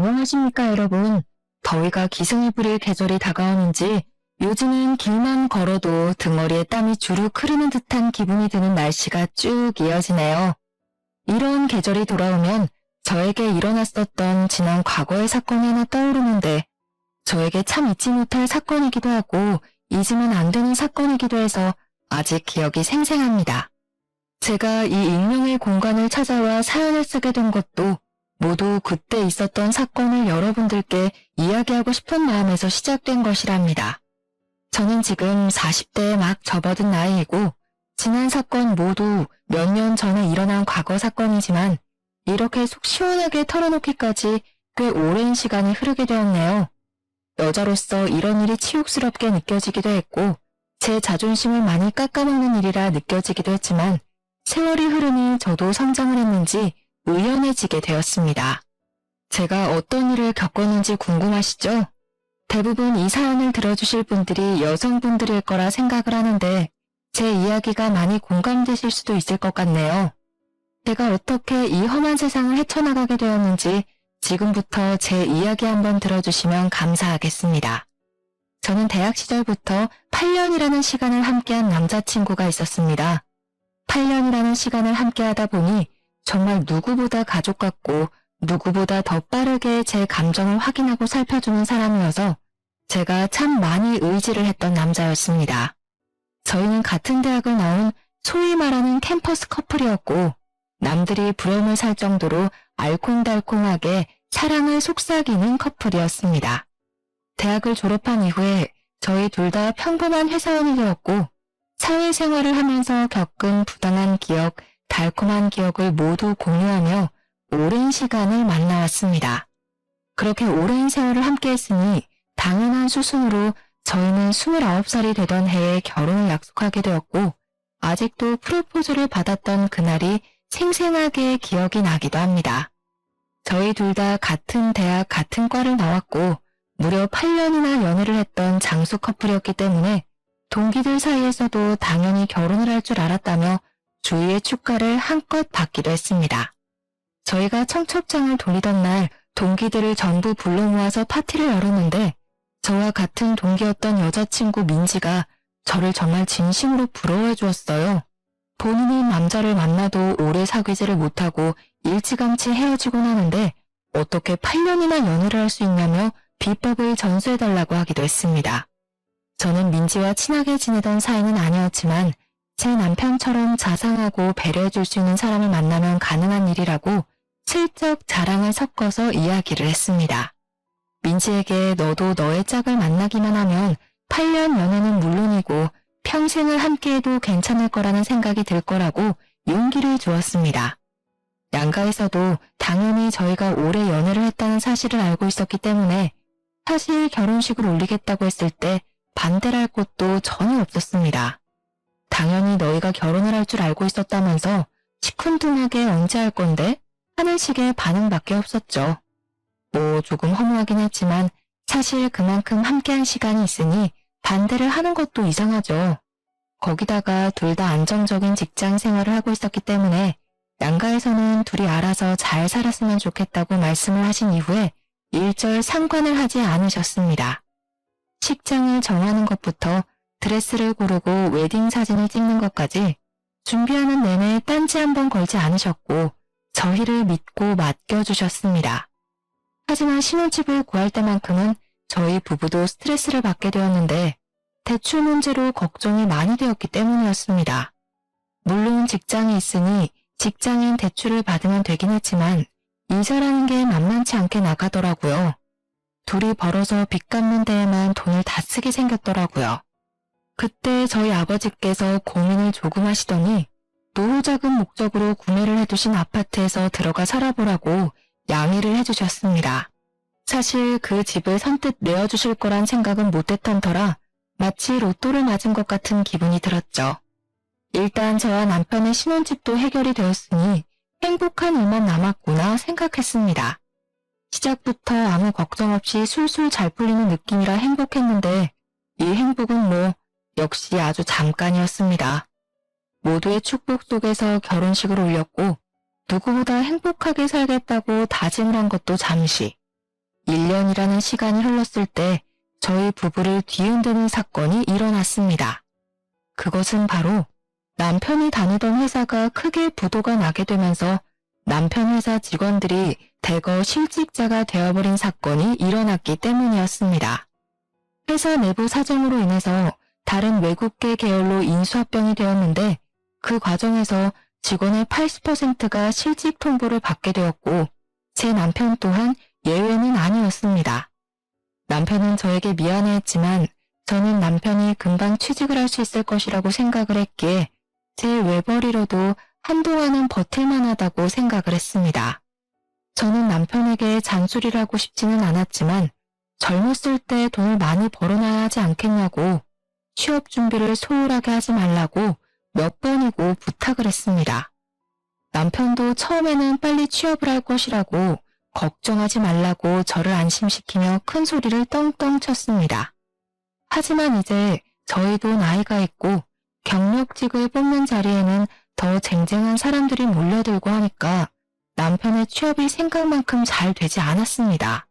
안녕하십니까 여러분. 더위가 기승을 부릴 계절이 다가오는지 요즘은 길만 걸어도 등허리에 땀이 주룩 흐르는 듯한 기분이 드는 날씨가 쭉 이어지네요. 이런 계절이 돌아오면 저에게 일어났었던 지난 과거의 사건이 하나 떠오르는데 저에게 참 잊지 못할 사건이기도 하고 잊으면 안 되는 사건이기도 해서 아직 기억이 생생합니다. 제가 이 익명의 공간을 찾아와 사연을 쓰게 된 것도 모두 그때 있었던 사건을 여러분들께 이야기하고 싶은 마음에서 시작된 것이랍니다. 저는 지금 40대에 막 접어든 나이이고 지난 사건 모두 몇 년 전에 일어난 과거 사건이지만 이렇게 속 시원하게 털어놓기까지 꽤 오랜 시간이 흐르게 되었네요. 여자로서 이런 일이 치욕스럽게 느껴지기도 했고 제 자존심을 많이 깎아먹는 일이라 느껴지기도 했지만 세월이 흐르니 저도 성장을 했는지 의연해지게 되었습니다. 제가 어떤 일을 겪었는지 궁금하시죠? 대부분 이 사연을 들어주실 분들이 여성분들일 거라 생각을 하는데 제 이야기가 많이 공감되실 수도 있을 것 같네요. 제가 어떻게 이 험한 세상을 헤쳐나가게 되었는지 지금부터 제 이야기 한번 들어주시면 감사하겠습니다. 저는 대학 시절부터 8년이라는 시간을 함께한 남자친구가 있었습니다. 8년이라는 시간을 함께하다 보니 정말 누구보다 가족 같고 누구보다 더 빠르게 제 감정을 확인하고 살펴주는 사람이어서 제가 참 많이 의지를 했던 남자였습니다. 저희는 같은 대학을 나온 소위 말하는 캠퍼스 커플이었고 남들이 부러움을 살 정도로 알콩달콩하게 사랑을 속삭이는 커플이었습니다. 대학을 졸업한 이후에 저희 둘 다 평범한 회사원이 되었고 사회생활을 하면서 겪은 부당한 기억, 달콤한 기억을 모두 공유하며 오랜 시간을 만나왔습니다. 그렇게 오랜 세월을 함께했으니 당연한 수순으로 저희는 29살이 되던 해에 결혼을 약속하게 되었고 아직도 프로포즈를 받았던 그날이 생생하게 기억이 나기도 합니다. 저희 둘 다 같은 대학 같은 과를 나왔고 무려 8년이나 연애를 했던 장수 커플이었기 때문에 동기들 사이에서도 당연히 결혼을 할 줄 알았다며 주위의 축가를 한껏 받기도 했습니다. 저희가 청첩장을 돌리던 날 동기들을 전부 불러 모아서 파티를 열었는데 저와 같은 동기였던 여자친구 민지가 저를 정말 진심으로 부러워해 주었어요. 본인이 남자를 만나도 오래 사귀지를 못하고 일찌감치 헤어지곤 하는데 어떻게 8년이나 연애를 할 수 있냐며 비법을 전수해달라고 하기도 했습니다. 저는 민지와 친하게 지내던 사이는 아니었지만 제 남편처럼 자상하고 배려해줄 수 있는 사람을 만나면 가능한 일이라고 슬쩍 자랑을 섞어서 이야기를 했습니다. 민지에게 너도 너의 짝을 만나기만 하면 8년 연애는 물론이고 평생을 함께해도 괜찮을 거라는 생각이 들 거라고 용기를 주었습니다. 양가에서도 당연히 저희가 오래 연애를 했다는 사실을 알고 있었기 때문에 사실 결혼식을 올리겠다고 했을 때 반대를 할 곳도 전혀 없었습니다. 당연히 너희가 결혼을 할 줄 알고 있었다면서 시큰둥하게 언제 할 건데? 하는 식의 반응밖에 없었죠. 뭐 조금 허무하긴 했지만 사실 그만큼 함께한 시간이 있으니 반대를 하는 것도 이상하죠. 거기다가 둘 다 안정적인 직장 생활을 하고 있었기 때문에 양가에서는 둘이 알아서 잘 살았으면 좋겠다고 말씀을 하신 이후에 일절 상관을 하지 않으셨습니다. 식장을 정하는 것부터 드레스를 고르고 웨딩 사진을 찍는 것까지 준비하는 내내 딴지 한번 걸지 않으셨고 저희를 믿고 맡겨주셨습니다. 하지만 신혼집을 구할 때만큼은 저희 부부도 스트레스를 받게 되었는데 대출 문제로 걱정이 많이 되었기 때문이었습니다. 물론 직장이 있으니 직장인 대출을 받으면 되긴 했지만 이자라는 게 만만치 않게 나가더라고요. 둘이 벌어서 빚 갚는 데에만 돈을 다 쓰게 생겼더라고요. 그때 저희 아버지께서 고민을 조금 하시더니 노후자금 목적으로 구매를 해두신 아파트에서 들어가 살아보라고 양해를 해주셨습니다. 사실 그 집을 선뜻 내어주실 거란 생각은 못했던 터라 마치 로또를 맞은 것 같은 기분이 들었죠. 일단 저와 남편의 신혼집도 해결이 되었으니 행복한 일만 남았구나 생각했습니다. 시작부터 아무 걱정 없이 술술 잘 풀리는 느낌이라 행복했는데 이 행복은 뭐 역시 아주 잠깐이었습니다. 모두의 축복 속에서 결혼식을 올렸고 누구보다 행복하게 살겠다고 다짐을 한 것도 잠시, 1년이라는 시간이 흘렀을 때 저희 부부를 뒤흔드는 사건이 일어났습니다. 그것은 바로 남편이 다니던 회사가 크게 부도가 나게 되면서 남편 회사 직원들이 대거 실직자가 되어버린 사건이 일어났기 때문이었습니다. 회사 내부 사정으로 인해서 다른 외국계 계열로 인수합병이 되었는데 그 과정에서 직원의 80%가 실직 통보를 받게 되었고 제 남편 또한 예외는 아니었습니다. 남편은 저에게 미안해했지만 저는 남편이 금방 취직을 할 수 있을 것이라고 생각을 했기에 제 외벌이로도 한동안은 버틸만하다고 생각을 했습니다. 저는 남편에게 잔소리를 하고 싶지는 않았지만 젊었을 때 돈을 많이 벌어놔야 하지 않겠냐고 취업 준비를 소홀하게 하지 말라고 몇 번이고 부탁을 했습니다. 남편도 처음에는 빨리 취업을 할 것이라고 걱정하지 말라고 저를 안심시키며 큰 소리를 떵떵 쳤습니다. 하지만 이제 저희도 나이가 있고 경력직을 뽑는 자리에는 더 쟁쟁한 사람들이 몰려들고 하니까 남편의 취업이 생각만큼 잘 되지 않았습니다.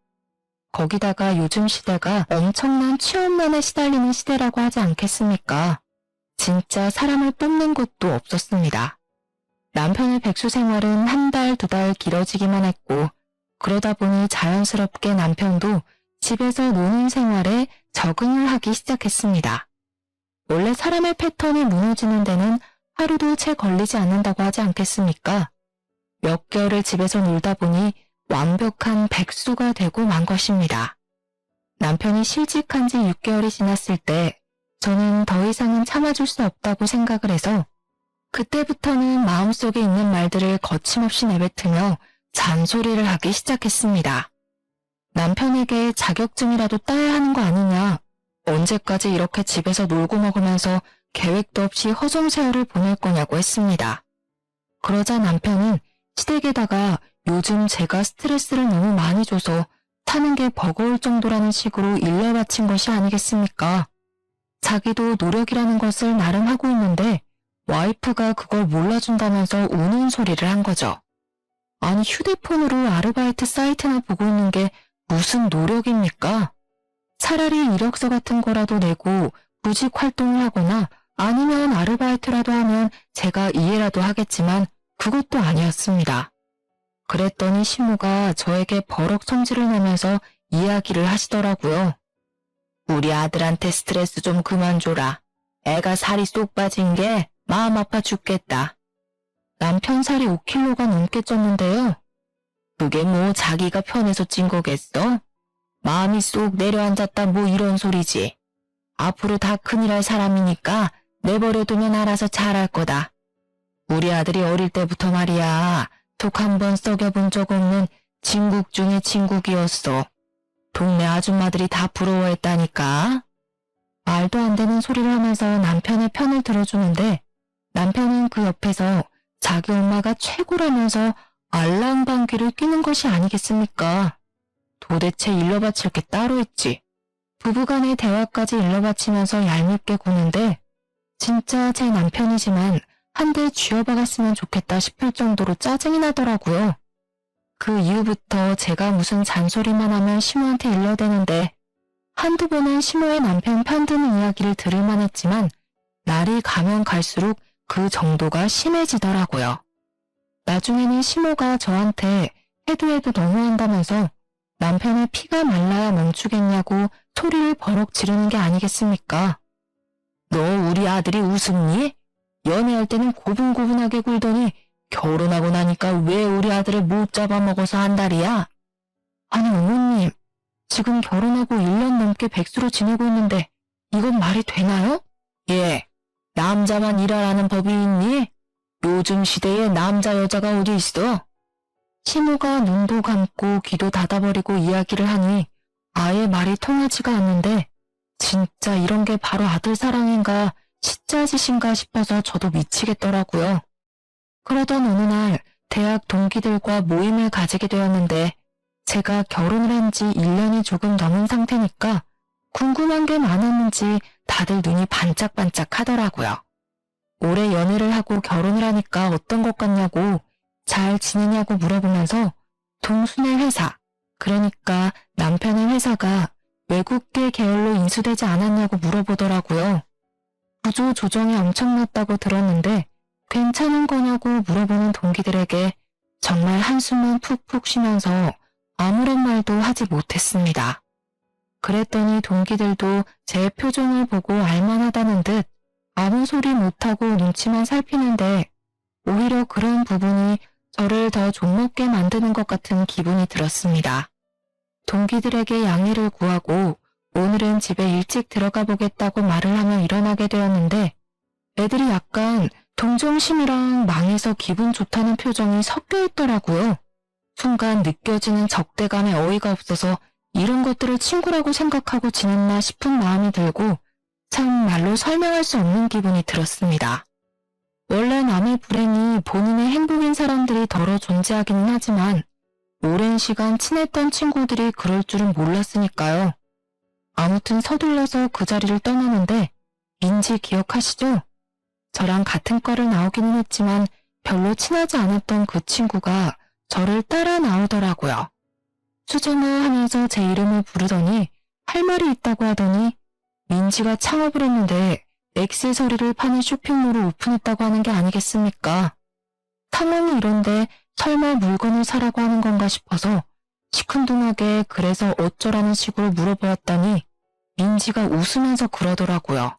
거기다가 요즘 시대가 엄청난 취업난에 시달리는 시대라고 하지 않겠습니까? 진짜 사람을 뽑는 곳도 없었습니다. 남편의 백수 생활은 한 달, 두 달 길어지기만 했고 그러다 보니 자연스럽게 남편도 집에서 노는 생활에 적응을 하기 시작했습니다. 원래 사람의 패턴이 무너지는 데는 하루도 채 걸리지 않는다고 하지 않겠습니까? 몇 개월을 집에서 놀다 보니 완벽한 백수가 되고 만 것입니다. 남편이 실직한 지 6개월이 지났을 때 저는 더 이상은 참아줄 수 없다고 생각을 해서 그때부터는 마음속에 있는 말들을 거침없이 내뱉으며 잔소리를 하기 시작했습니다. 남편에게 자격증이라도 따야 하는 거 아니냐, 언제까지 이렇게 집에서 놀고 먹으면서 계획도 없이 허송세월을 보낼 거냐고 했습니다. 그러자 남편은 시댁에다가 요즘 제가 스트레스를 너무 많이 줘서 사는 게 버거울 정도라는 식으로 일러바친 것이 아니겠습니까? 자기도 노력이라는 것을 나름 하고 있는데 와이프가 그걸 몰라준다면서 우는 소리를 한 거죠. 아니 휴대폰으로 아르바이트 사이트나 보고 있는 게 무슨 노력입니까? 차라리 이력서 같은 거라도 내고 구직 활동을 하거나 아니면 아르바이트라도 하면 제가 이해라도 하겠지만 그것도 아니었습니다. 그랬더니 시모가 저에게 버럭 성질을 내면서 이야기를 하시더라고요. 우리 아들한테 스트레스 좀 그만 줘라. 애가 살이 쏙 빠진 게 마음 아파 죽겠다. 남편 살이 5kg가 넘게 쪘는데요. 그게 뭐 자기가 편해서 찐 거겠어? 마음이 쏙 내려앉았다 뭐 이런 소리지. 앞으로 다 큰일 할 사람이니까 내버려두면 알아서 잘할 거다. 우리 아들이 어릴 때부터 말이야. 톡 한 번 썩여본 적 없는 진국 중에 진국이었어. 동네 아줌마들이 다 부러워했다니까. 말도 안 되는 소리를 하면서 남편의 편을 들어주는데 남편은 그 옆에서 자기 엄마가 최고라면서 알랑방귀를 뀌는 것이 아니겠습니까? 도대체 일러바칠 게 따로 있지. 부부간의 대화까지 일러바치면서 얄밉게 구는데 진짜 제 남편이지만 한 대 쥐어박았으면 좋겠다 싶을 정도로 짜증이 나더라고요. 그 이후부터 제가 무슨 잔소리만 하면 시모한테 일러대는데 한두 번은 시모의 남편 편드는 이야기를 들을만 했지만 날이 가면 갈수록 그 정도가 심해지더라고요. 나중에는 시모가 저한테 해도 너무한다면서 남편의 피가 말라야 멈추겠냐고 소리를 버럭 지르는 게 아니겠습니까? 너 우리 아들이 우습니? 연애할 때는 고분고분하게 굴더니 결혼하고 나니까 왜 우리 아들을 못 잡아먹어서 한 달이야? 아니 어머님, 지금 결혼하고 1년 넘게 백수로 지내고 있는데 이건 말이 되나요? 예, 남자만 일하라는 법이 있니? 요즘 시대에 남자 여자가 어디 있어? 시모가 눈도 감고 귀도 닫아버리고 이야기를 하니 아예 말이 통하지가 않는데 진짜 이런 게 바로 아들 사랑인가 시짜짓인가 싶어서 저도 미치겠더라고요. 그러던 어느 날 대학 동기들과 모임을 가지게 되었는데 제가 결혼을 한 지 1년이 조금 넘은 상태니까 궁금한 게 많았는지 다들 눈이 반짝반짝 하더라고요. 올해 연애를 하고 결혼을 하니까 어떤 것 같냐고 잘 지내냐고 물어보면서 동순의 회사, 그러니까 남편의 회사가 외국계 계열로 인수되지 않았냐고 물어보더라고요. 구조 조정이 엄청났다고 들었는데 괜찮은 거냐고 물어보는 동기들에게 정말 한숨만 푹푹 쉬면서 아무런 말도 하지 못했습니다. 그랬더니 동기들도 제 표정을 보고 알만하다는 듯 아무 소리 못하고 눈치만 살피는데 오히려 그런 부분이 저를 더 좀먹게 만드는 것 같은 기분이 들었습니다. 동기들에게 양해를 구하고 오늘은 집에 일찍 들어가 보겠다고 말을 하며 일어나게 되었는데 애들이 약간 동정심이랑 망해서 기분 좋다는 표정이 섞여 있더라고요. 순간 느껴지는 적대감에 어이가 없어서 이런 것들을 친구라고 생각하고 지냈나 싶은 마음이 들고 참 말로 설명할 수 없는 기분이 들었습니다. 원래 남의 불행이 본인의 행복인 사람들이 덜어 존재하기는 하지만 오랜 시간 친했던 친구들이 그럴 줄은 몰랐으니까요. 아무튼 서둘러서 그 자리를 떠나는데 민지 기억하시죠? 저랑 같은 과를 나오기는 했지만 별로 친하지 않았던 그 친구가 저를 따라 나오더라고요. 수정아 하면서 제 이름을 부르더니 할 말이 있다고 하더니 민지가 창업을 했는데 액세서리를 파는 쇼핑몰을 오픈했다고 하는 게 아니겠습니까? 상황이 이런데 설마 물건을 사라고 하는 건가 싶어서 시큰둥하게 그래서 어쩌라는 식으로 물어보았더니 민지가 웃으면서 그러더라고요.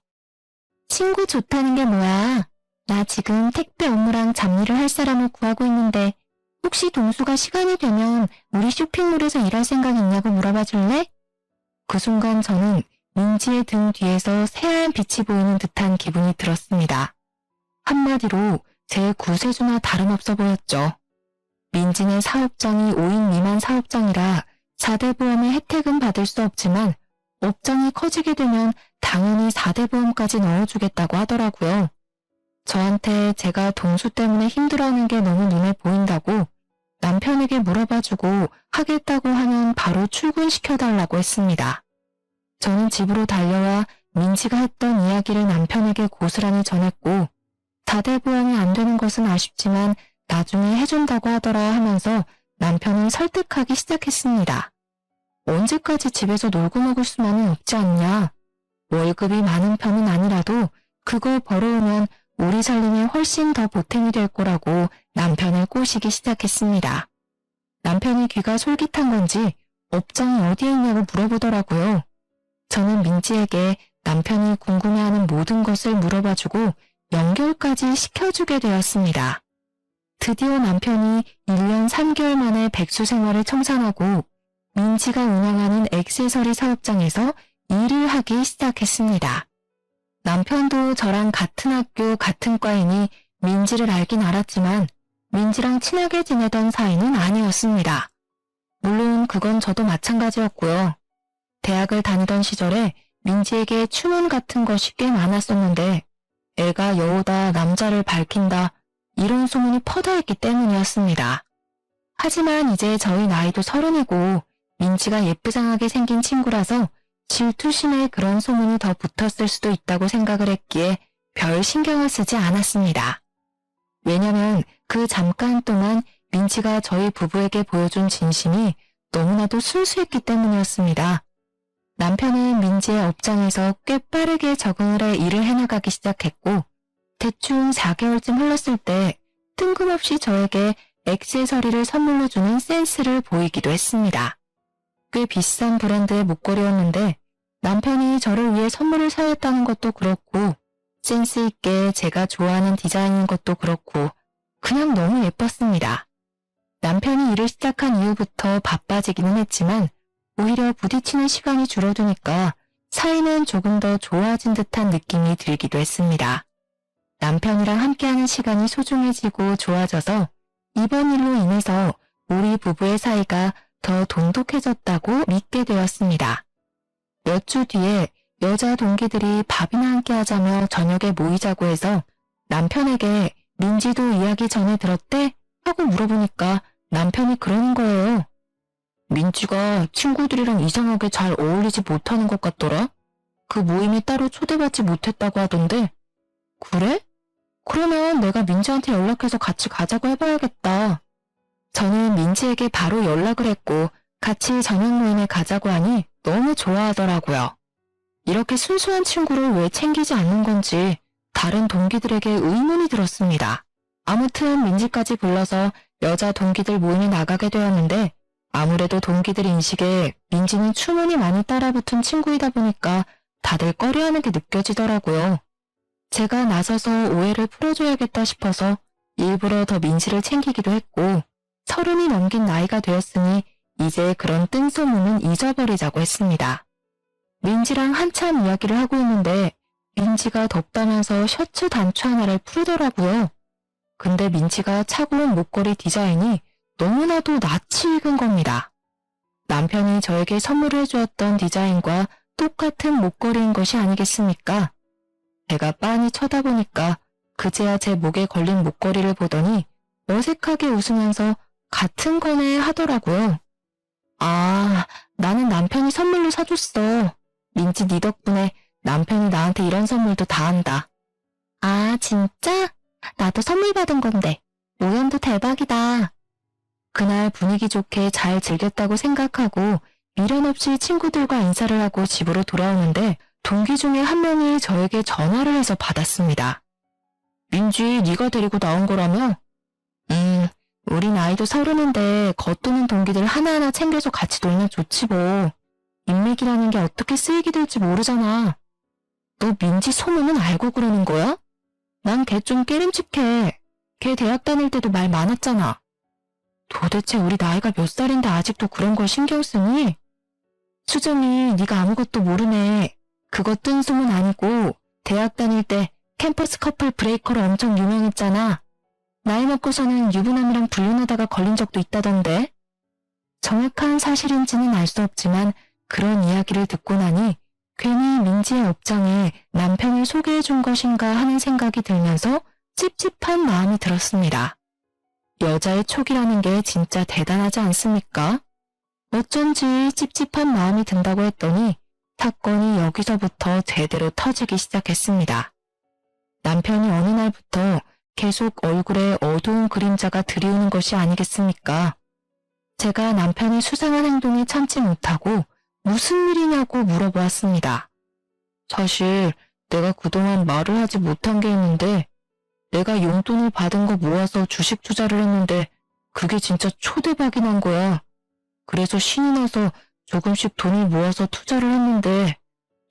친구 좋다는 게 뭐야? 나 지금 택배 업무랑 잡일을 할 사람을 구하고 있는데 혹시 동수가 시간이 되면 우리 쇼핑몰에서 일할 생각 있냐고 물어봐 줄래? 그 순간 저는 민지의 등 뒤에서 새하얀 빛이 보이는 듯한 기분이 들었습니다. 한마디로 제 구세주나 다름없어 보였죠. 민지네 사업장이 5인 미만 사업장이라 4대 보험의 혜택은 받을 수 없지만 업장이 커지게 되면 당연히 4대 보험까지 넣어주겠다고 하더라고요. 저한테 제가 동수 때문에 힘들어하는 게 너무 눈에 보인다고 남편에게 물어봐주고 하겠다고 하면 바로 출근시켜달라고 했습니다. 저는 집으로 달려와 민지가 했던 이야기를 남편에게 고스란히 전했고 4대 보험이 안 되는 것은 아쉽지만 나중에 해준다고 하더라 하면서 남편을 설득하기 시작했습니다. 언제까지 집에서 놀고 먹을 수만은 없지 않냐. 월급이 많은 편은 아니라도 그거 벌어오면 우리 살림에 훨씬 더 보탬이 될 거라고 남편을 꼬시기 시작했습니다. 남편이 귀가 솔깃한 건지 업장이 어디에 있냐고 물어보더라고요. 저는 민지에게 남편이 궁금해하는 모든 것을 물어봐주고 연결까지 시켜주게 되었습니다. 드디어 남편이 1년 3개월 만에 백수 생활을 청산하고 민지가 운영하는 액세서리 사업장에서 일을 하기 시작했습니다. 남편도 저랑 같은 학교 같은 과이니 민지를 알긴 알았지만 민지랑 친하게 지내던 사이는 아니었습니다. 물론 그건 저도 마찬가지였고요. 대학을 다니던 시절에 민지에게 추문 같은 것이 꽤 많았었는데 애가 여우다 남자를 밝힌다 이런 소문이 퍼다했기 때문이었습니다. 하지만 이제 저희 나이도 30이고 민지가 예쁘장하게 생긴 친구라서 질투심에 그런 소문이 더 붙었을 수도 있다고 생각을 했기에 별 신경을 쓰지 않았습니다. 왜냐면 그 잠깐 동안 민지가 저희 부부에게 보여준 진심이 너무나도 순수했기 때문이었습니다. 남편은 민지의 업장에서 꽤 빠르게 적응을 해 일을 해나가기 시작했고 대충 4개월쯤 흘렀을 때 뜬금없이 저에게 액세서리를 선물로 주는 센스를 보이기도 했습니다. 꽤 비싼 브랜드의 목걸이였는데 남편이 저를 위해 선물을 사였다는 것도 그렇고 센스 있게 제가 좋아하는 디자인인 것도 그렇고 그냥 너무 예뻤습니다. 남편이 일을 시작한 이후부터 바빠지기는 했지만 오히려 부딪히는 시간이 줄어드니까 사이는 조금 더 좋아진 듯한 느낌이 들기도 했습니다. 남편이랑 함께하는 시간이 소중해지고 좋아져서 이번 일로 인해서 우리 부부의 사이가 더 돈독해졌다고 믿게 되었습니다. 몇 주 뒤에 여자 동기들이 밥이나 함께 하자며 저녁에 모이자고 해서 남편에게 민지도 이야기 전에 들었대? 하고 물어보니까 남편이 그러는 거예요. 민지가 친구들이랑 이상하게 잘 어울리지 못하는 것 같더라? 그 모임에 따로 초대받지 못했다고 하던데. 그래? 그러면 내가 민지한테 연락해서 같이 가자고 해봐야겠다. 저는 민지에게 바로 연락을 했고 같이 저녁 모임에 가자고 하니 너무 좋아하더라고요. 이렇게 순수한 친구를 왜 챙기지 않는 건지 다른 동기들에게 의문이 들었습니다. 아무튼 민지까지 불러서 여자 동기들 모임에 나가게 되었는데 아무래도 동기들 인식에 민지는 추문이 많이 따라붙은 친구이다 보니까 다들 꺼려하는 게 느껴지더라고요. 제가 나서서 오해를 풀어줘야겠다 싶어서 일부러 더 민지를 챙기기도 했고 30이 넘긴 나이가 되었으니 이제 그런 뜬소문은 잊어버리자고 했습니다. 민지랑 한참 이야기를 하고 있는데 민지가 덥다면서 셔츠 단추 하나를 풀더라고요. 근데 민지가 차고 온 목걸이 디자인이 너무나도 낯이 익은 겁니다. 남편이 저에게 선물을 해주었던 디자인과 똑같은 목걸이인 것이 아니겠습니까? 제가 빤히 쳐다보니까 그제야 제 목에 걸린 목걸이를 보더니 어색하게 웃으면서 같은 거네 하더라고요. 아, 나는 남편이 선물로 사줬어. 민지 네 덕분에 남편이 나한테 이런 선물도 다 한다. 아, 진짜? 나도 선물 받은 건데. 모양도 대박이다. 그날 분위기 좋게 잘 즐겼다고 생각하고 미련 없이 친구들과 인사를 하고 집으로 돌아오는데 동기 중에 한 명이 저에게 전화를 해서 받았습니다. 민지, 네가 데리고 나온 거라며? 우리 나이도 30인데 겉도는 동기들 하나하나 챙겨서 같이 놀면 좋지 뭐. 인맥이라는 게 어떻게 쓰이게 될지 모르잖아. 너 민지 소문은 알고 그러는 거야? 난 걔 좀 깨림칙해. 걔 대학 다닐 때도 말 많았잖아. 도대체 우리 나이가 몇 살인데 아직도 그런 걸 신경 쓰니? 수정이 네가 아무것도 모르네. 그거 뜬 소문 아니고 대학 다닐 때 캠퍼스 커플 브레이커로 엄청 유명했잖아. 나이 먹고서는 유부남이랑 불륜하다가 걸린 적도 있다던데. 정확한 사실인지는 알 수 없지만 그런 이야기를 듣고 나니 괜히 민지의 업장에 남편을 소개해 준 것인가 하는 생각이 들면서 찝찝한 마음이 들었습니다. 여자의 촉이라는 게 진짜 대단하지 않습니까? 어쩐지 찝찝한 마음이 든다고 했더니 사건이 여기서부터 제대로 터지기 시작했습니다. 남편이 어느 날부터 계속 얼굴에 어두운 그림자가 드리우는 것이 아니겠습니까? 제가 남편이 수상한 행동에 참지 못하고 무슨 일이냐고 물어보았습니다. 사실 내가 그동안 말을 하지 못한 게 있는데 내가 용돈을 받은 거 모아서 주식 투자를 했는데 그게 진짜 초대박이 난 거야. 그래서 신이 나서 조금씩 돈을 모아서 투자를 했는데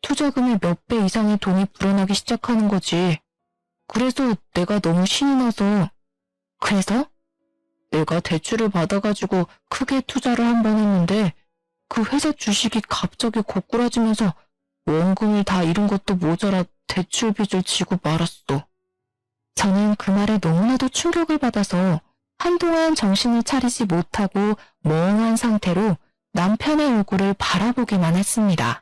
투자금의 몇 배 이상의 돈이 불어나기 시작하는 거지. 그래서 내가 너무 신이 나서. 그래서? 내가 대출을 받아가지고 크게 투자를 한 번 했는데 그 회사 주식이 갑자기 고꾸라지면서 원금을 다 잃은 것도 모자라 대출 빚을 지고 말았어. 저는 그 말에 너무나도 충격을 받아서 한동안 정신을 차리지 못하고 멍한 상태로 남편의 얼굴을 바라보기만 했습니다.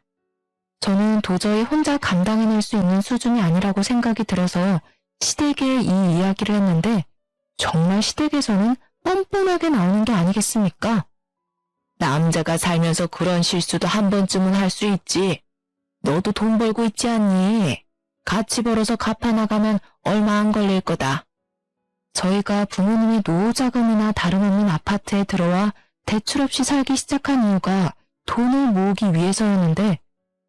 저는 도저히 혼자 감당해낼 수 있는 수준이 아니라고 생각이 들어서 시댁에 이 이야기를 했는데 정말 시댁에서는 뻔뻔하게 나오는 게 아니겠습니까? 남자가 살면서 그런 실수도 한 번쯤은 할 수 있지. 너도 돈 벌고 있지 않니? 같이 벌어서 갚아나가면 얼마 안 걸릴 거다. 저희가 부모님의 노후자금이나 다름없는 아파트에 들어와 대출 없이 살기 시작한 이유가 돈을 모으기 위해서였는데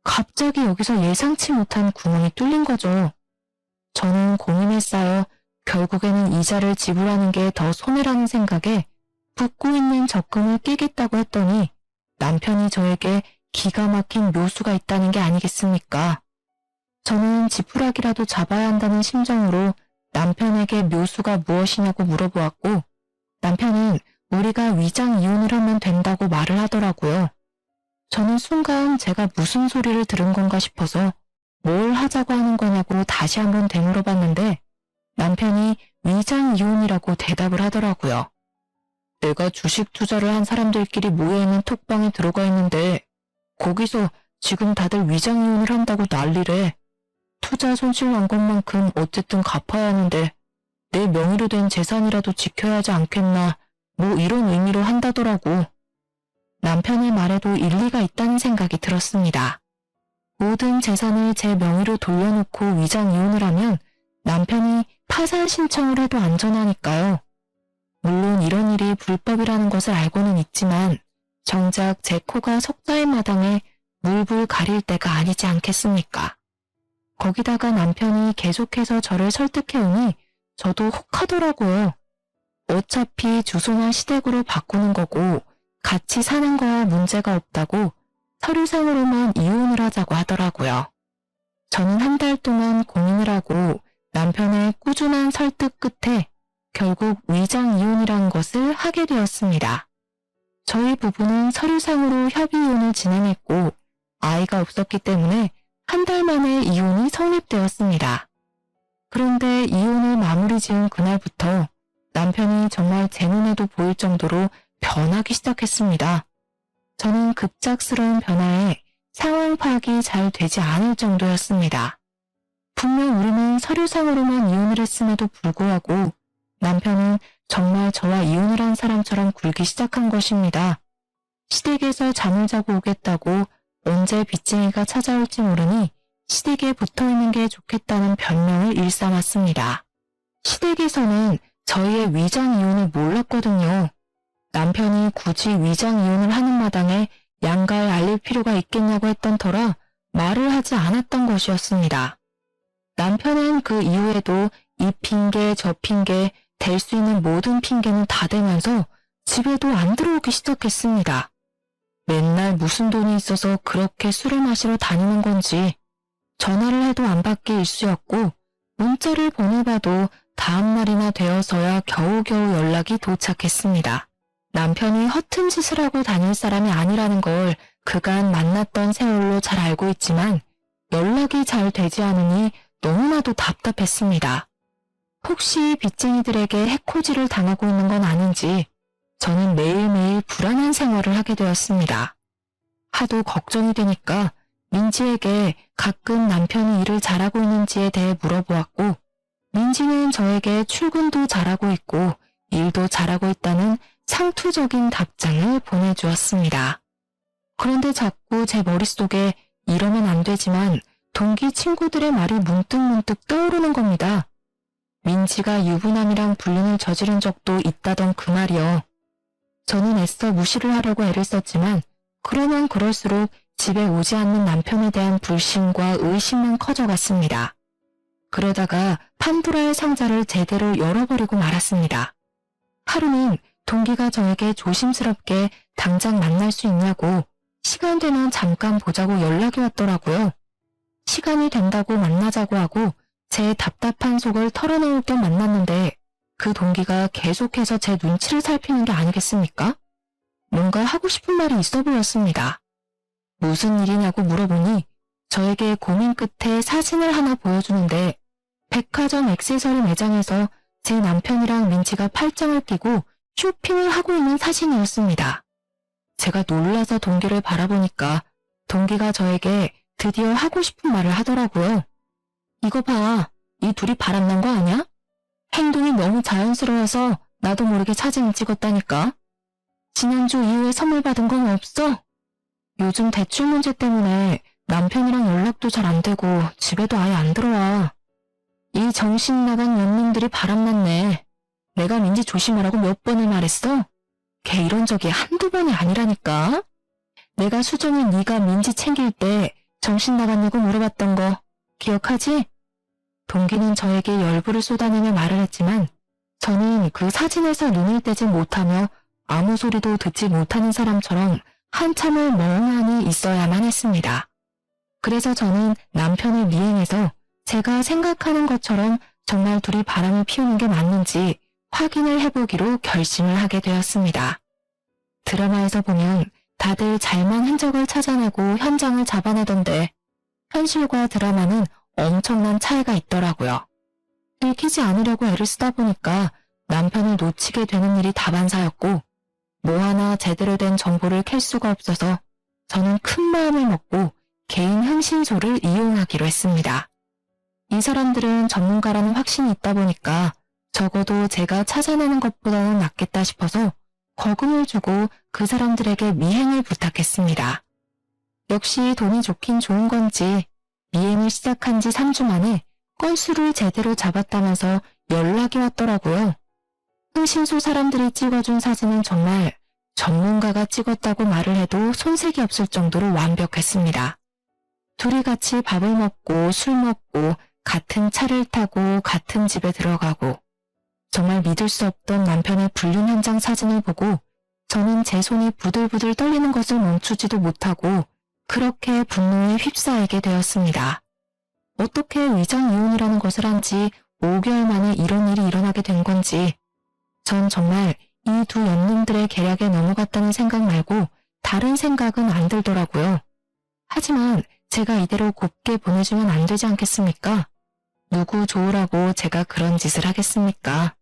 갑자기 여기서 예상치 못한 구멍이 뚫린 거죠. 저는 고민에 쌓여 결국에는 이자를 지불하는 게 더 손해라는 생각에 붓고 있는 적금을 깨겠다고 했더니 남편이 저에게 기가 막힌 묘수가 있다는 게 아니겠습니까? 저는 지푸라기라도 잡아야 한다는 심정으로 남편에게 묘수가 무엇이냐고 물어보았고 남편은 우리가 위장 이혼을 하면 된다고 말을 하더라고요. 저는 순간 제가 무슨 소리를 들은 건가 싶어서 뭘 하자고 하는 거냐고 다시 한번 되물어봤는데 남편이 위장 이혼이라고 대답을 하더라고요. 내가 주식 투자를 한 사람들끼리 모여있는 톡방에 들어가 있는데 거기서 지금 다들 위장 이혼을 한다고 난리래. 투자 손실 난 것만큼 어쨌든 갚아야 하는데 내 명의로 된 재산이라도 지켜야 하지 않겠나 뭐 이런 의미로 한다더라고. 남편의 말에도 일리가 있다는 생각이 들었습니다. 모든 재산을 제 명의로 돌려놓고 위장 이혼을 하면 남편이 파산 신청을 해도 안전하니까요. 물론 이런 일이 불법이라는 것을 알고는 있지만 정작 제 코가 석자의 마당에 물불 가릴 때가 아니지 않겠습니까? 거기다가 남편이 계속해서 저를 설득해오니 저도 혹하더라고요. 어차피 주소나 시댁으로 바꾸는 거고 같이 사는 거야 문제가 없다고 서류상으로만 이혼을 하자고 하더라고요. 저는 한 달 동안 고민을 하고 남편의 꾸준한 설득 끝에 결국 위장 이혼이란 것을 하게 되었습니다. 저희 부부는 서류상으로 협의이혼을 진행했고 아이가 없었기 때문에 한 달 만에 이혼이 성립되었습니다. 그런데 이혼을 마무리 지은 그날부터 남편이 정말 제 눈에도 보일 정도로 변하기 시작했습니다. 저는 급작스러운 변화에 상황 파악이 잘 되지 않을 정도였습니다. 분명 우리는 서류상으로만 이혼을 했음에도 불구하고 남편은 정말 저와 이혼을 한 사람처럼 굴기 시작한 것입니다. 시댁에서 잠을 자고 오겠다고 언제 빚쟁이가 찾아올지 모르니 시댁에 붙어있는 게 좋겠다는 변명을 일삼았습니다. 시댁에서는 저희의 위장 이혼을 몰랐거든요. 남편이 굳이 위장 이혼을 하는 마당에 양가에 알릴 필요가 있겠냐고 했던 터라 말을 하지 않았던 것이었습니다. 남편은 그 이후에도 이 핑계 저 핑계 댈 수 있는 모든 핑계는 다 대면서 집에도 안 들어오기 시작했습니다. 맨날 무슨 돈이 있어서 그렇게 술을 마시러 다니는 건지 전화를 해도 안 받기 일쑤였고 문자를 보내봐도 다음 날이나 되어서야 겨우겨우 연락이 도착했습니다. 남편이 허튼 짓을 하고 다닐 사람이 아니라는 걸 그간 만났던 세월로 잘 알고 있지만 연락이 잘 되지 않으니 너무나도 답답했습니다. 혹시 빚쟁이들에게 해코지를 당하고 있는 건 아닌지 저는 매일매일 불안한 생활을 하게 되었습니다. 하도 걱정이 되니까 민지에게 가끔 남편이 일을 잘하고 있는지에 대해 물어보았고 민지는 저에게 출근도 잘하고 있고 일도 잘하고 있다는 상투적인 답장을 보내주었습니다. 그런데 자꾸 제 머릿속에 이러면 안 되지만 동기 친구들의 말이 문득문득 떠오르는 겁니다. 민지가 유부남이랑 불륜을 저지른 적도 있다던 그 말이요. 저는 애써 무시를 하려고 애를 썼지만 그러면 그럴수록 집에 오지 않는 남편에 대한 불신과 의심만 커져갔습니다. 그러다가 판도라의 상자를 제대로 열어버리고 말았습니다. 하루는 동기가 저에게 조심스럽게 당장 만날 수 있냐고 시간 되면 잠깐 보자고 연락이 왔더라고요. 시간이 된다고 만나자고 하고 제 답답한 속을 털어놓을 겸 만났는데 그 동기가 계속해서 제 눈치를 살피는 게 아니겠습니까? 뭔가 하고 싶은 말이 있어 보였습니다. 무슨 일이냐고 물어보니 저에게 고민 끝에 사진을 하나 보여주는데 백화점 액세서리 매장에서 제 남편이랑 민지가 팔짱을 끼고 쇼핑을 하고 있는 사진이었습니다. 제가 놀라서 동기를 바라보니까 동기가 저에게 드디어 하고 싶은 말을 하더라고요. 이거 봐, 이 둘이 바람난 거 아냐? 행동이 너무 자연스러워서 나도 모르게 사진을 찍었다니까. 지난주 이후에 선물 받은 건 없어? 요즘 대출 문제 때문에 남편이랑 연락도 잘 안 되고 집에도 아예 안 들어와. 이 정신 나간 년놈들이 바람났네. 내가 민지 조심하라고 몇 번을 말했어? 걔 이런 적이 한두 번이 아니라니까. 내가 수정이 네가 민지 챙길 때 정신 나갔냐고 물어봤던 거 기억하지? 동기는 저에게 열불을 쏟아내며 말을 했지만 저는 그 사진에서 눈을 떼지 못하며 아무 소리도 듣지 못하는 사람처럼 한참을 멍하니 있어야만 했습니다. 그래서 저는 남편을 미행해서 제가 생각하는 것처럼 정말 둘이 바람을 피우는 게 맞는지 확인을 해보기로 결심을 하게 되었습니다. 드라마에서 보면 다들 잘만 흔적을 찾아내고 현장을 잡아내던데 현실과 드라마는 엄청난 차이가 있더라고요. 들키지 않으려고 애를 쓰다 보니까 남편을 놓치게 되는 일이 다반사였고 뭐 하나 제대로 된 정보를 캘 수가 없어서 저는 큰 마음을 먹고 개인 흥신소를 이용하기로 했습니다. 이 사람들은 전문가라는 확신이 있다 보니까 적어도 제가 찾아내는 것보다는 낫겠다 싶어서 거금을 주고 그 사람들에게 미행을 부탁했습니다. 역시 돈이 좋긴 좋은 건지 미행을 시작한 지 3주 만에 건수를 제대로 잡았다면서 연락이 왔더라고요. 흥신소 사람들이 찍어준 사진은 정말 전문가가 찍었다고 말을 해도 손색이 없을 정도로 완벽했습니다. 둘이 같이 밥을 먹고 술 먹고 같은 차를 타고 같은 집에 들어가고 정말 믿을 수 없던 남편의 불륜 현장 사진을 보고 저는 제 손이 부들부들 떨리는 것을 멈추지도 못하고 그렇게 분노에 휩싸이게 되었습니다. 어떻게 위장 이혼이라는 것을 한 지 5개월 만에 이런 일이 일어나게 된 건지 전 정말 이 두 연놈들의 계략에 넘어갔다는 생각 말고 다른 생각은 안 들더라고요. 하지만 제가 이대로 곱게 보내주면 안 되지 않겠습니까? 누구 좋으라고 제가 그런 짓을 하겠습니까?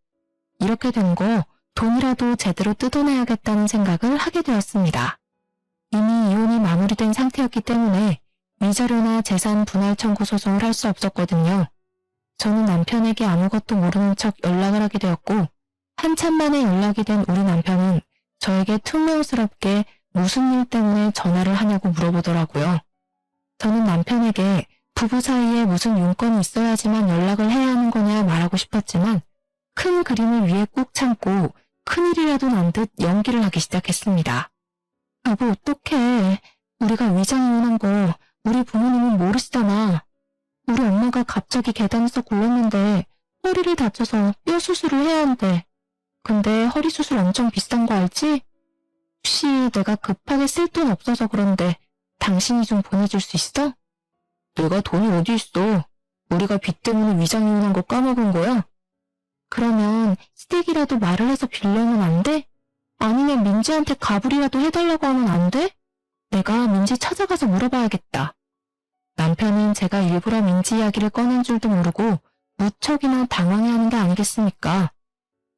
이렇게 된 거 돈이라도 제대로 뜯어내야겠다는 생각을 하게 되었습니다. 이미 이혼이 마무리된 상태였기 때문에 위자료나 재산 분할 청구 소송을 할 수 없었거든요. 저는 남편에게 아무것도 모르는 척 연락을 하게 되었고 한참 만에 연락이 된 우리 남편은 저에게 퉁명스럽게 무슨 일 때문에 전화를 하냐고 물어보더라고요. 저는 남편에게 부부 사이에 무슨 용건이 있어야지만 연락을 해야 하는 거냐 말하고 싶었지만 큰 그림을 위해 꾹 참고 큰일이라도 난 듯 연기를 하기 시작했습니다. 여보 어떡해. 우리가 위장이혼한 거 우리 부모님은 모르시잖아. 우리 엄마가 갑자기 계단에서 굴렀는데 허리를 다쳐서 뼈 수술을 해야 한대. 근데 허리 수술 엄청 비싼 거 알지? 혹시 내가 급하게 쓸 돈 없어서 그런데 당신이 좀 보내줄 수 있어? 내가 돈이 어디 있어? 우리가 빚 때문에 위장이혼한 거 까먹은 거야? 그러면 시댁이라도 말을 해서 빌려면 안 돼? 아니면 민지한테 가불이라도 해달라고 하면 안 돼? 내가 민지 찾아가서 물어봐야겠다. 남편은 제가 일부러 민지 이야기를 꺼낸 줄도 모르고 무척이나 당황해하는 게 아니겠습니까?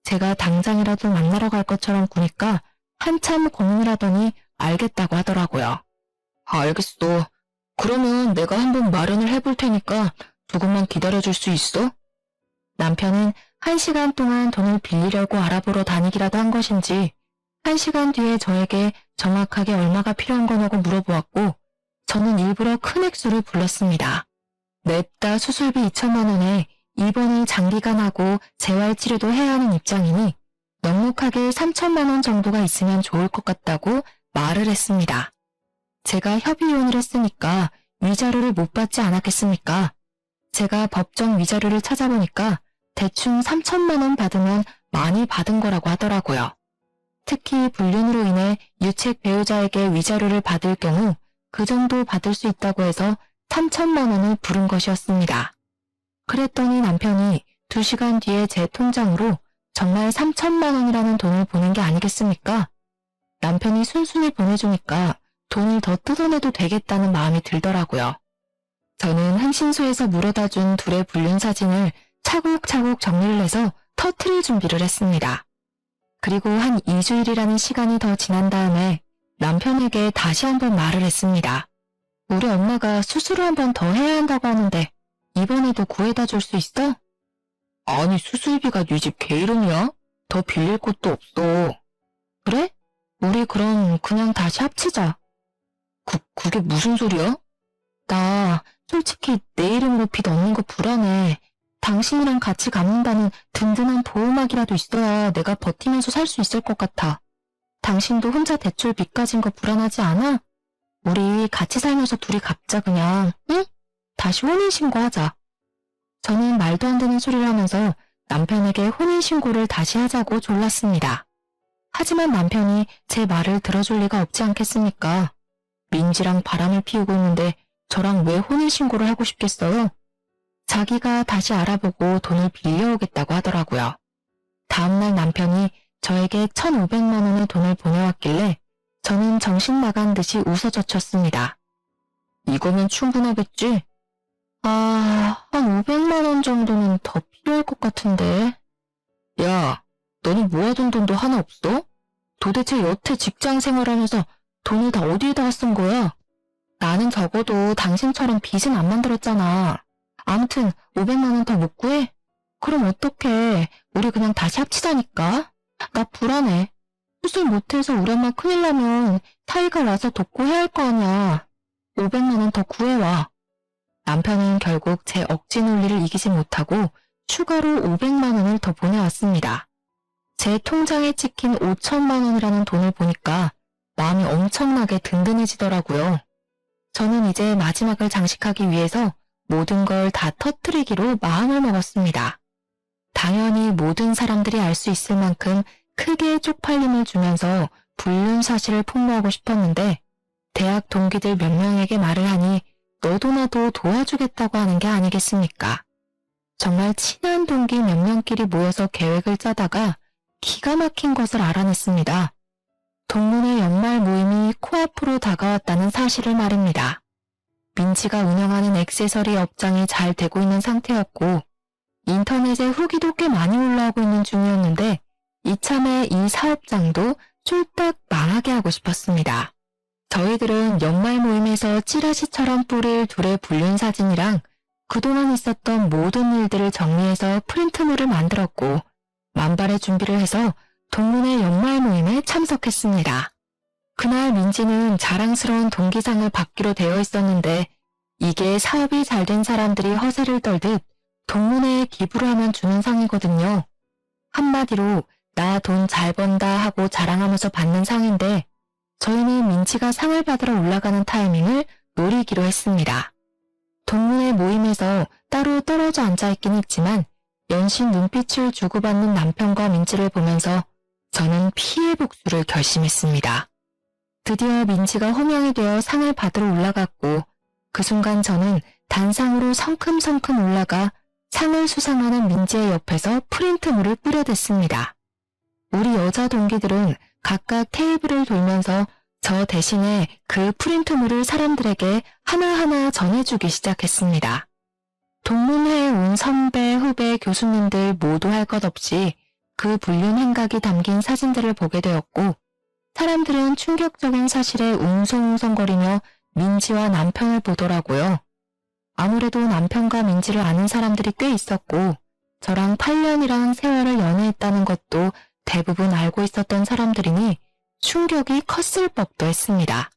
제가 당장이라도 만나러 갈 것처럼 구니까 한참 고민을 하더니 알겠다고 하더라고요. 알겠어. 그러면 내가 한번 마련을 해볼 테니까 조금만 기다려줄 수 있어? 남편은 1시간 동안 돈을 빌리려고 알아보러 다니기라도 한 것인지 1시간 뒤에 저에게 정확하게 얼마가 필요한 거냐고 물어보았고 저는 일부러 큰 액수를 불렀습니다. 냅다 수술비 2천만 원에 입원을 장기간 하고 재활치료도 해야 하는 입장이니 넉넉하게 3천만 원 정도가 있으면 좋을 것 같다고 말을 했습니다. 제가 협의이혼을 했으니까 위자료를 못 받지 않았겠습니까? 제가 법정 위자료를 찾아보니까 대충 3천만 원 받으면 많이 받은 거라고 하더라고요. 특히 불륜으로 인해 유책 배우자에게 위자료를 받을 경우 그 정도 받을 수 있다고 해서 3천만 원을 부른 것이었습니다. 그랬더니 남편이 2시간 뒤에 제 통장으로 정말 3천만 원이라는 돈을 보낸 게 아니겠습니까? 남편이 순순히 보내주니까 돈을 더 뜯어내도 되겠다는 마음이 들더라고요. 저는 한신소에서 물어다 준 둘의 불륜 사진을 차곡차곡 정리를 해서 터트릴 준비를 했습니다. 그리고 한 2주일이라는 시간이 더 지난 다음에 남편에게 다시 한번 말을 했습니다. 우리 엄마가 수술을 한 번 더 해야 한다고 하는데 이번에도 구해다 줄 수 있어? 아니 수술비가 네 집 개 이름이야? 더 빌릴 곳도 없어. 그래? 우리 그럼 그냥 다시 합치자. 그게 무슨 소리야? 나 솔직히 내 이름으로 빚 얻는 거 불안해. 당신이랑 같이 갚는다는 든든한 보호막이라도 있어야 내가 버티면서 살 수 있을 것 같아. 당신도 혼자 대출 빚 가진 거 불안하지 않아? 우리 같이 살면서 둘이 갚자 그냥, 응? 다시 혼인신고하자. 저는 말도 안 되는 소리를 하면서 남편에게 혼인신고를 다시 하자고 졸랐습니다. 하지만 남편이 제 말을 들어줄 리가 없지 않겠습니까? 민지랑 바람을 피우고 있는데 저랑 왜 혼인신고를 하고 싶겠어요? 자기가 다시 알아보고 돈을 빌려오겠다고 하더라고요. 다음날 남편이 저에게 1,500만 원의 돈을 보내왔길래 저는 정신 나간 듯이 웃어젖혔습니다. 이거면 충분하겠지? 한 500만 원 정도는 더 필요할 것 같은데. 야, 너는 모아둔 돈도 하나 없어? 도대체 여태 직장 생활하면서 돈을 다 어디에다가 쓴 거야? 나는 적어도 당신처럼 빚은 안 만들었잖아. 아무튼 500만 원 더 못 구해? 그럼 어떡해. 우리 그냥 다시 합치자니까. 나 불안해. 수술 못해서 우리 엄마 큰일 나면 사이가 와서 돕고 해야 할 거 아니야. 500만 원 더 구해와. 남편은 결국 제 억지 논리를 이기지 못하고 추가로 500만 원을 더 보내왔습니다. 제 통장에 찍힌 5천만 원이라는 돈을 보니까 마음이 엄청나게 든든해지더라고요. 저는 이제 마지막을 장식하기 위해서 모든 걸 다 터뜨리기로 마음을 먹었습니다. 당연히 모든 사람들이 알 수 있을 만큼 크게 쪽팔림을 주면서 불륜 사실을 폭로하고 싶었는데 대학 동기들 몇 명에게 말을 하니 너도 나도 도와주겠다고 하는 게 아니겠습니까? 정말 친한 동기 몇 명끼리 모여서 계획을 짜다가 기가 막힌 것을 알아냈습니다. 동문회 연말 모임이 코앞으로 다가왔다는 사실을 말입니다. 민지가 운영하는 액세서리 업장이 잘 되고 있는 상태였고 인터넷에 후기도 꽤 많이 올라오고 있는 중이었는데 이참에 이 사업장도 쫄딱 망하게 하고 싶었습니다. 저희들은 연말 모임에서 찌라시처럼 뿌릴 둘의 불륜 사진이랑 그동안 있었던 모든 일들을 정리해서 프린트물을 만들었고 만발의 준비를 해서 동문회 연말 모임에 참석했습니다. 그날 민지는 자랑스러운 동기상을 받기로 되어 있었는데 이게 사업이 잘 된 사람들이 허세를 떨듯 동문회에 기부를 하면 주는 상이거든요. 한마디로 나 돈 잘 번다 하고 자랑하면서 받는 상인데 저희는 민지가 상을 받으러 올라가는 타이밍을 노리기로 했습니다. 동문회 모임에서 따로 떨어져 앉아있긴 했지만 연신 눈빛을 주고받는 남편과 민지를 보면서 저는 피해 복수를 결심했습니다. 드디어 민지가 호명이 되어 상을 받으러 올라갔고 그 순간 저는 단상으로 성큼성큼 올라가 상을 수상하는 민지의 옆에서 프린트물을 뿌려댔습니다. 우리 여자 동기들은 각각 테이블을 돌면서 저 대신에 그 프린트물을 사람들에게 하나하나 전해주기 시작했습니다. 동문회에 온 선배, 후배, 교수님들 모두 할 것 없이 그 불륜 행각이 담긴 사진들을 보게 되었고 사람들은 충격적인 사실에 웅성웅성거리며 민지와 남편을 보더라고요. 아무래도 남편과 민지를 아는 사람들이 꽤 있었고 저랑 8년이란 세월을 연애했다는 것도 대부분 알고 있었던 사람들이니 충격이 컸을 법도 했습니다.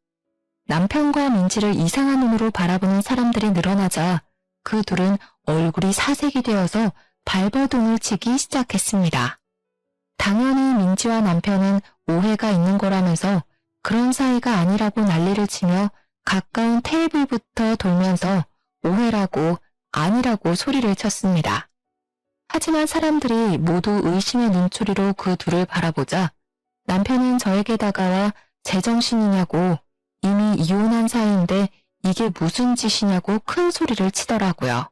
남편과 민지를 이상한 눈으로 바라보는 사람들이 늘어나자 그 둘은 얼굴이 사색이 되어서 발버둥을 치기 시작했습니다. 당연히 민지와 남편은 오해가 있는 거라면서 그런 사이가 아니라고 난리를 치며 가까운 테이블부터 돌면서 오해라고 아니라고 소리를 쳤습니다. 하지만 사람들이 모두 의심의 눈초리로 그 둘을 바라보자 남편은 저에게 다가와 제정신이냐고 이미 이혼한 사이인데 이게 무슨 짓이냐고 큰 소리를 치더라고요.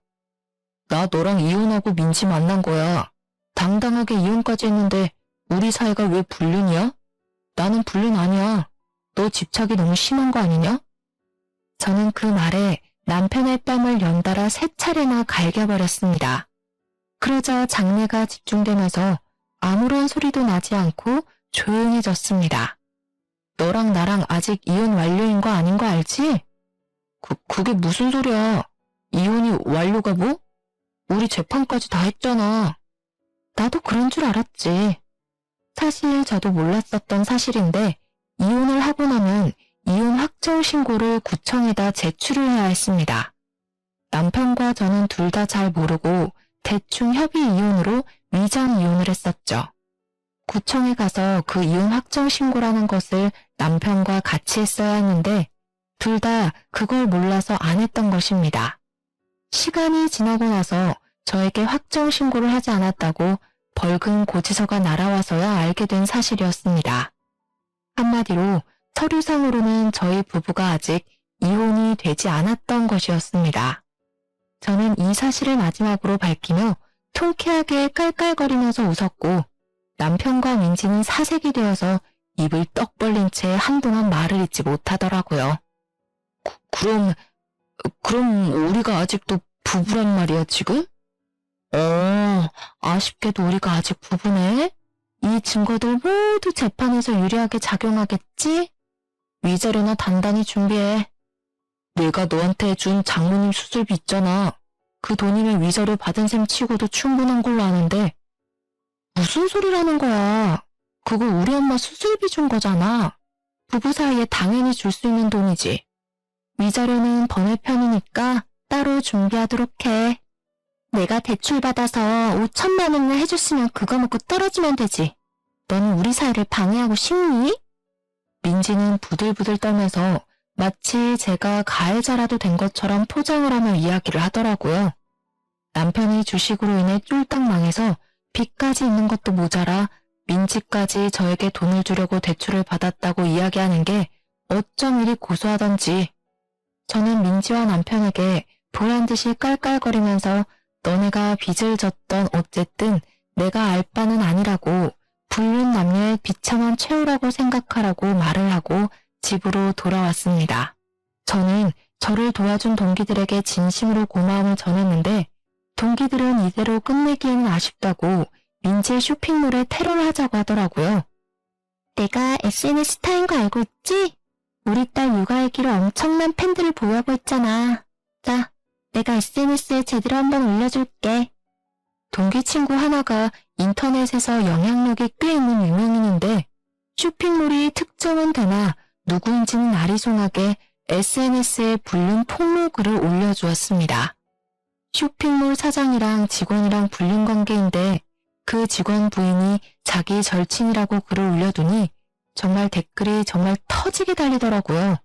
나 너랑 이혼하고 민지 만난 거야. 당당하게 이혼까지 했는데 우리 사이가 왜 불륜이야? 나는 불륜 아니야. 너 집착이 너무 심한 거 아니냐? 저는 그 말에 남편의 뺨을 연달아 3차례나 갈겨버렸습니다. 그러자 장내가 집중되면서 아무런 소리도 나지 않고 조용해졌습니다. 너랑 나랑 아직 이혼 완료인 거 아닌 거 알지? 그게 무슨 소리야? 이혼이 완료가 뭐? 우리 재판까지 다 했잖아. 나도 그런 줄 알았지. 사실 저도 몰랐었던 사실인데 이혼을 하고 나면 이혼 확정 신고를 구청에다 제출을 해야 했습니다. 남편과 저는 둘 다 잘 모르고 대충 협의 이혼으로 위장 이혼을 했었죠. 구청에 가서 그 이혼 확정 신고라는 것을 남편과 같이 했어야 했는데 둘 다 그걸 몰라서 안 했던 것입니다. 시간이 지나고 나서 저에게 확정 신고를 하지 않았다고 벌금 고지서가 날아와서야 알게 된 사실이었습니다. 한마디로 서류상으로는 저희 부부가 아직 이혼이 되지 않았던 것이었습니다. 저는 이 사실을 마지막으로 밝히며 통쾌하게 깔깔거리면서 웃었고 남편과 민지는 사색이 되어서 입을 떡 벌린 채 한동안 말을 잇지 못하더라고요. 그럼 우리가 아직도 부부란 말이야 지금? 아쉽게도 우리가 아직 부부네? 이 증거들 모두 재판에서 유리하게 작용하겠지? 위자료나 단단히 준비해. 내가 너한테 준 장모님 수술비 있잖아. 그 돈이면 위자료 받은 셈 치고도 충분한 걸로 아는데 무슨 소리라는 거야. 그거 우리 엄마 수술비 준 거잖아. 부부 사이에 당연히 줄 수 있는 돈이지. 위자료는 번외 편이니까 따로 준비하도록 해. 내가 대출 받아서 5천만 원을 해줬으면 그거 먹고 떨어지면 되지. 너는 우리 사이를 방해하고 싶니? 민지는 부들부들 떨면서 마치 제가 가해자라도 된 것처럼 포장을 하며 이야기를 하더라고요. 남편이 주식으로 인해 쫄딱 망해서 빚까지 있는 것도 모자라 민지까지 저에게 돈을 주려고 대출을 받았다고 이야기하는 게 어쩜 이리 고소하던지. 저는 민지와 남편에게 보란듯이 깔깔거리면서 너네가 빚을 졌던 어쨌든 내가 알 바는 아니라고 불륜 남녀의 비참한 최후라고 생각하라고 말을 하고 집으로 돌아왔습니다. 저는 저를 도와준 동기들에게 진심으로 고마움을 전했는데 동기들은 이대로 끝내기에는 아쉽다고 민지의 쇼핑몰에 테러를 하자고 하더라고요. 내가 SNS 스타인 거 알고 있지? 우리 딸 육아일기로 엄청난 팬들을 보유하고 있잖아. 자, 내가 SNS에 제대로 한번 올려줄게. 동기 친구 하나가 인터넷에서 영향력이 꽤 있는 유명인인데 쇼핑몰이 특정은 되나 누구인지는 아리송하게 SNS에 불륜 폭로 글을 올려주었습니다. 쇼핑몰 사장이랑 직원이랑 불륜 관계인데 그 직원 부인이 자기 절친이라고 글을 올려두니 정말 댓글이 정말 터지게 달리더라고요.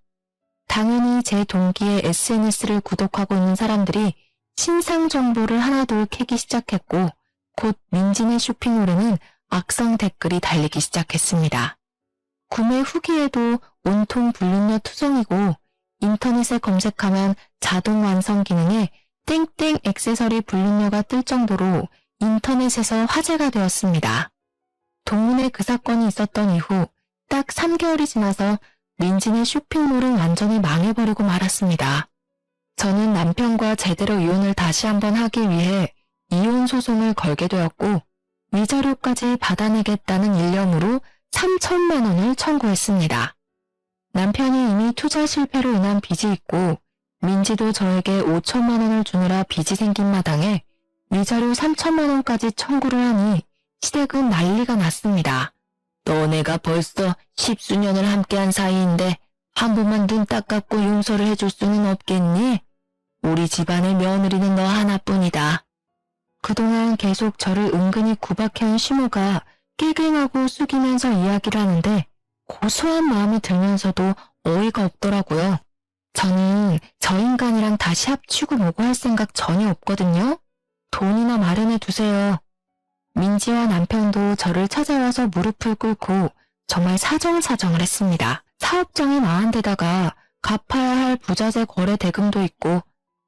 당연히 제 동기의 SNS를 구독하고 있는 사람들이 신상 정보를 하나둘 캐기 시작했고 곧 민지네 쇼핑몰에는 악성 댓글이 달리기 시작했습니다. 구매 후기에도 온통 불륜녀 투성이고 인터넷에 검색하면 자동 완성 기능에 땡땡 액세서리 불륜녀가 뜰 정도로 인터넷에서 화제가 되었습니다. 동문회 그 사건이 있었던 이후 딱 3개월이 지나서 민지네 쇼핑몰은 완전히 망해버리고 말았습니다. 저는 남편과 제대로 이혼을 다시 한번 하기 위해 이혼 소송을 걸게 되었고 위자료까지 받아내겠다는 일념으로 3천만 원을 청구했습니다. 남편이 이미 투자 실패로 인한 빚이 있고 민지도 저에게 5천만 원을 주느라 빚이 생긴 마당에 위자료 3천만 원까지 청구를 하니 시댁은 난리가 났습니다. 너네가 벌써 10수년을 함께한 사이인데 한 번만 눈 딱 감고 용서를 해줄 수는 없겠니? 우리 집안의 며느리는 너 하나뿐이다. 그동안 계속 저를 은근히 구박해온 시모가 깨갱하고 숙이면서 이야기를 하는데 고소한 마음이 들면서도 어이가 없더라고요. 저는 저 인간이랑 다시 합치고 뭐고 할 생각 전혀 없거든요. 돈이나 마련해 두세요. 민지와 남편도 저를 찾아와서 무릎을 꿇고 정말 사정사정을 했습니다. 사업장이 망한 데다가 갚아야 할 부자재 거래 대금도 있고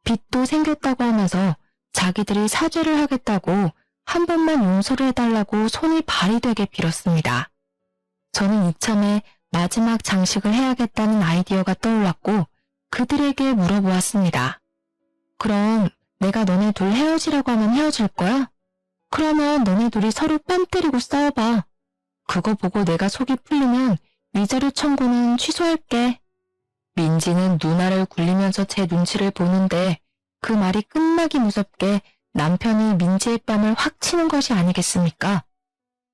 빚도 생겼다고 하면서 자기들이 사죄를 하겠다고 한 번만 용서를 해달라고 손이 발이 되게 빌었습니다. 저는 이참에 마지막 장식을 해야겠다는 아이디어가 떠올랐고 그들에게 물어보았습니다. 그럼 내가 너네 둘 헤어지라고 하면 헤어질 거야? 그러면 너네 둘이 서로 뺨 때리고 싸워봐. 그거 보고 내가 속이 풀리면 위자료 청구는 취소할게. 민지는 누나를 굴리면서 제 눈치를 보는데 그 말이 끝나기 무섭게 남편이 민지의 뺨을 확 치는 것이 아니겠습니까?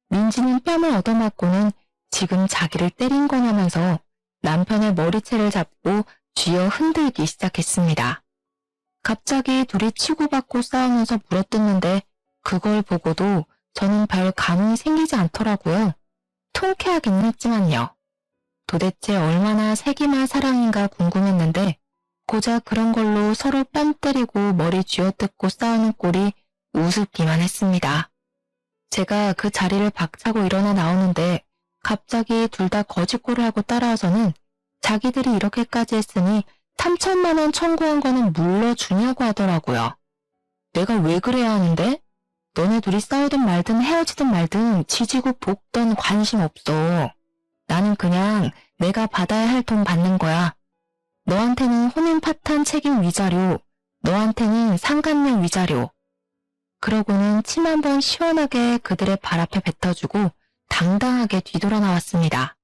민지는 뺨을 얻어맞고는 지금 자기를 때린 거냐면서 남편의 머리채를 잡고 쥐어 흔들기 시작했습니다. 갑자기 둘이 치고받고 싸우면서 물어뜯는데 그걸 보고도 저는 별 감흥이 생기지 않더라고요. 통쾌하긴 했지만요. 도대체 얼마나 세기말 사랑인가 궁금했는데 고작 그런 걸로 서로 뺨 때리고 머리 쥐어뜯고 싸우는 꼴이 우습기만 했습니다. 제가 그 자리를 박차고 일어나 나오는데 갑자기 둘 다 거짓골을 하고 따라와서는 자기들이 이렇게까지 했으니 3천만 원 청구한 거는 물러주냐고 하더라고요. 내가 왜 그래야 하는데? 너네 둘이 싸우든 말든 헤어지든 말든 지지고 볶던 관심 없어. 나는 그냥 내가 받아야 할 돈 받는 거야. 너한테는 혼인 파탄 책임 위자료, 너한테는 상간녀 위자료. 그러고는 침 한 번 시원하게 그들의 발 앞에 뱉어주고 당당하게 뒤돌아 나왔습니다.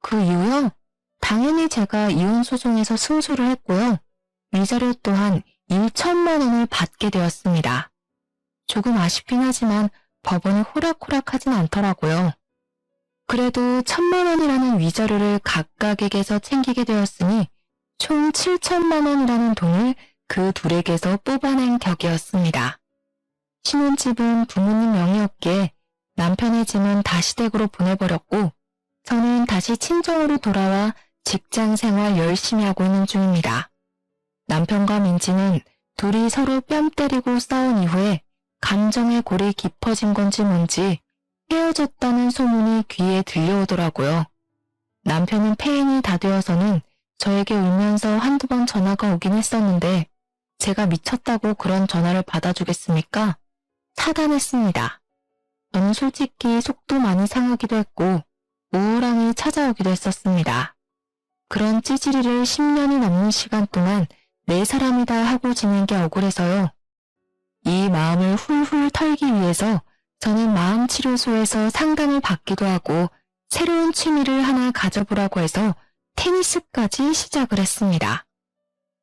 그 이후요? 당연히 제가 이혼 소송에서 승소를 했고요. 위자료 또한 1천만 원을 받게 되었습니다. 조금 아쉽긴 하지만 법원이 호락호락하진 않더라고요. 그래도 1천만 원이라는 위자료를 각각에게서 챙기게 되었으니 총 7천만 원이라는 돈을 그 둘에게서 뽑아낸 격이었습니다. 신혼집은 부모님 명의였기에 남편의 짐은 다시 댁으로 보내버렸고 저는 다시 친정으로 돌아와 직장 생활 열심히 하고 있는 중입니다. 남편과 민지는 둘이 서로 뺨 때리고 싸운 이후에 감정의 골이 깊어진 건지 뭔지 헤어졌다는 소문이 귀에 들려오더라고요. 남편은 폐인이 다 되어서는 저에게 울면서 한두 번 전화가 오긴 했었는데 제가 미쳤다고 그런 전화를 받아주겠습니까? 차단했습니다. 저는 솔직히 속도 많이 상하기도 했고 우울함이 찾아오기도 했었습니다. 그런 찌질이를 10년이 넘는 시간 동안 내 사람이다 하고 지낸 게 억울해서요. 이 마음을 훌훌 털기 위해서 저는 마음치료소에서 상담을 받기도 하고 새로운 취미를 하나 가져보라고 해서 테니스까지 시작을 했습니다.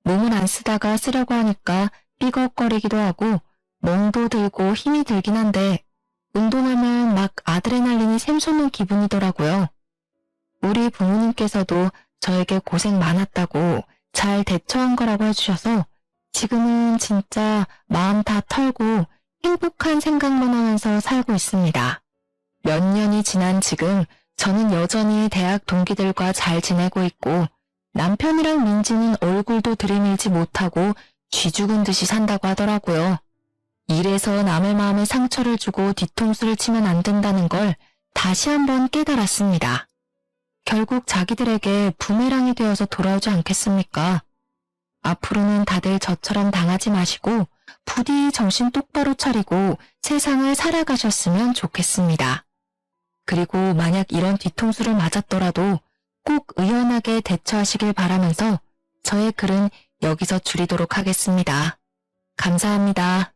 몸을 안 쓰다가 쓰려고 하니까 삐걱거리기도 하고 멍도 들고 힘이 들긴 한데 운동하면 막 아드레날린이 샘솟는 기분이더라고요. 우리 부모님께서도 저에게 고생 많았다고 잘 대처한 거라고 해주셔서 지금은 진짜 마음 다 털고 행복한 생각만 하면서 살고 있습니다. 몇 년이 지난 지금 저는 여전히 대학 동기들과 잘 지내고 있고 남편이랑 민지는 얼굴도 들이밀지 못하고 쥐 죽은 듯이 산다고 하더라고요. 일에서 남의 마음에 상처를 주고 뒤통수를 치면 안 된다는 걸 다시 한번 깨달았습니다. 결국 자기들에게 부메랑이 되어서 돌아오지 않겠습니까? 앞으로는 다들 저처럼 당하지 마시고 부디 정신 똑바로 차리고 세상을 살아가셨으면 좋겠습니다. 그리고 만약 이런 뒤통수를 맞았더라도 꼭 의연하게 대처하시길 바라면서 저의 글은 여기서 줄이도록 하겠습니다. 감사합니다.